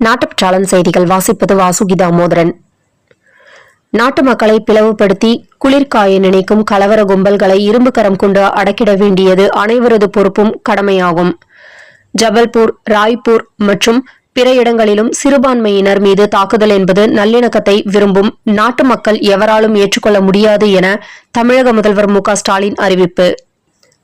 நாட்டுப்பற்றாளன் செய்திகள் வாசிப்பது வாசுகி தாமோதரன். நாட்டு மக்களை பிளவுபடுத்தி குளிர்காய நினைக்கும் கலவர கும்பல்களை இரும்பு கரம் கொண்டு அடக்கிட வேண்டியது அனைவரது பொறுப்பும் கடமையாகும். ஜபல்பூர், ராய்ப்பூர் மற்றும் பிற இடங்களிலும் சிறுபான்மையினர் மீது தாக்குதல் என்பது நல்லிணக்கத்தை விரும்பும் நாட்டு மக்கள் எவராலும் ஏற்றுக்கொள்ள முடியாது என தமிழக முதல்வர் மு.க.ஸ்டாலின் அறிவிப்பு.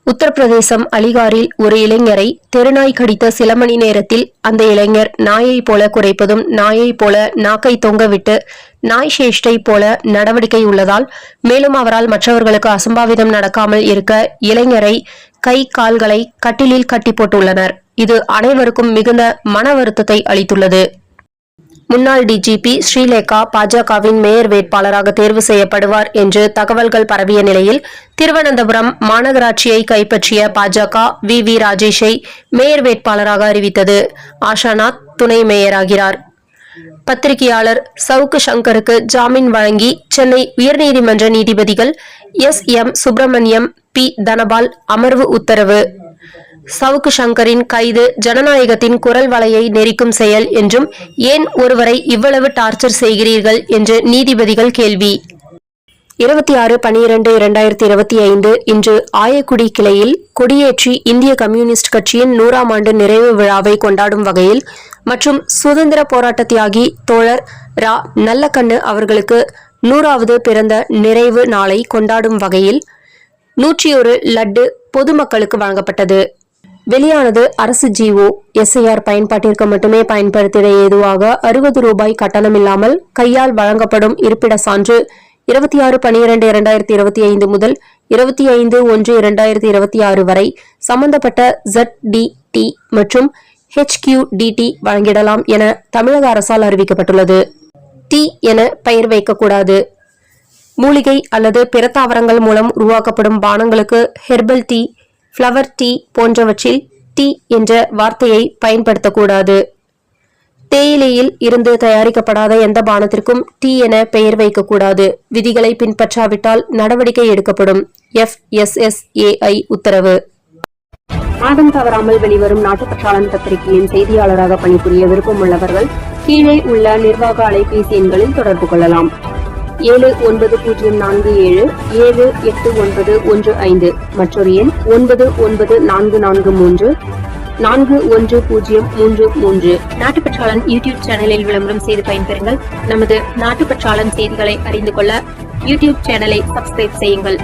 உத்தரப்பிரதேசம் அலிகாரில் ஒரு இளைஞரை தெருநாய் கடித்த சில மணி நேரத்தில் அந்த இளைஞர் நாயை போல குறைப்பதும், நாயை போல நாக்கை தொங்கவிட்டு நாய் சேஷ்டை போல நடவடிக்கை உள்ளதால் மேலும் அவரால் மற்றவர்களுக்கு அசம்பாவிதம் நடக்காமல் இருக்க இளைஞரை கை கால்களை கட்டிலில் கட்டி போட்டுள்ளனர். இது அனைவருக்கும் மிகுந்த மன வருத்தத்தை அளித்துள்ளது. முன்னாள் டிஜிபி ஸ்ரீலேகா பாஜகவின் மேயர் வேட்பாளராக தேர்வு செய்யப்படுவார் என்று தகவல்கள் பரவிய நிலையில் திருவனந்தபுரம் மாநகராட்சியை கைப்பற்றிய பாஜக வி ராஜேஷை மேயர் வேட்பாளராக அறிவித்தது. ஆஷாநாத் துணை மேயராகிறார். பத்திரிகையாளர் சவுக்கு சங்கருக்கு ஜாமீன் வழங்கி சென்னை உயர்நீதிமன்ற நீதிபதிகள் எஸ்.எம். சுப்பிரமணியம், பி. தனபால் அமர்வு உத்தரவு. சவுக்கு சங்கரின் கைது ஜனநாயகத்தின் குரல் வலையை நெரிக்கும் செயல் என்றும், ஏன் ஒருவரை இவ்வளவு டார்ச்சர் செய்கிறீர்கள் என்று நீதிபதிகள் கேள்வி. 26/12/2025 இன்று ஆயக்குடி கிளையில் கொடியேற்றி இந்திய கம்யூனிஸ்ட் கட்சியின் 100ஆம் ஆண்டு நிறைவு விழாவை கொண்டாடும் வகையில் மற்றும் சுதந்திர போராட்ட தியாகி தோழர் ரா. நல்லக்கண்ணு அவர்களுக்கு 100வது பிறந்த நிறைவு நாளை கொண்டாடும் வகையில் 101 லட்டு பொதுமக்களுக்கு வழங்கப்பட்டது. வெளியானது அரசு ஜிஓ. எஸ்ஐஆர் பயன்பாட்டிற்கு மட்டுமே பயன்படுத்திட ஏதுவாக 60 ரூபாய் கட்டணமில்லாமல் கையால் வழங்கப்படும் இருப்பிட சான்று 26/12/2025 முதல் 25/1/2026 வரை சம்பந்தப்பட்ட ZDT மற்றும் HQDT வழங்கிடலாம் என தமிழக அரசால் அறிவிக்கப்பட்டுள்ளது. டீ என பெயர் வைக்கக்கூடாது. மூலிகை அல்லது பிற தாவரங்கள் மூலம் உருவாக்கப்படும் பானங்களுக்கு ஹெர்பல் டீ, ஃப்ளவர் டீ போன்றவற்றில் டீ என்ற வார்த்தையை பயன்படுத்தக்கூடாது. தேயிலையில் இருந்து தயாரிக்கப்படாத எந்த பானத்திற்கும் டீ என பெயர் வைக்கக்கூடாது. விதிகளை பின்பற்றாவிட்டால் நடவடிக்கை எடுக்கப்படும். FSSAI உத்தரவு. மாதம் தவறாமல் வெளிவரும் நாட்டுப்பற்றாளன் பத்திரிகையின் செய்தியாளராக பணிபுரிய விருப்பம் உள்ளவர்கள் கீழே உள்ள நிர்வாக அலைபேசி எண்களில் தொடர்பு கொள்ளலாம். 7947789115 மற்றொரு எண் 9944341033. நாட்டுப்பற்றாளன் யூடியூப் சேனலில் விளம்பரம் செய்து பயன்பெறுங்கள். நமது நாட்டுப்பற்றாளன் செய்திகளை அறிந்து கொள்ள யூடியூப் சேனலை சப்ஸ்கிரைப் செய்யுங்கள்.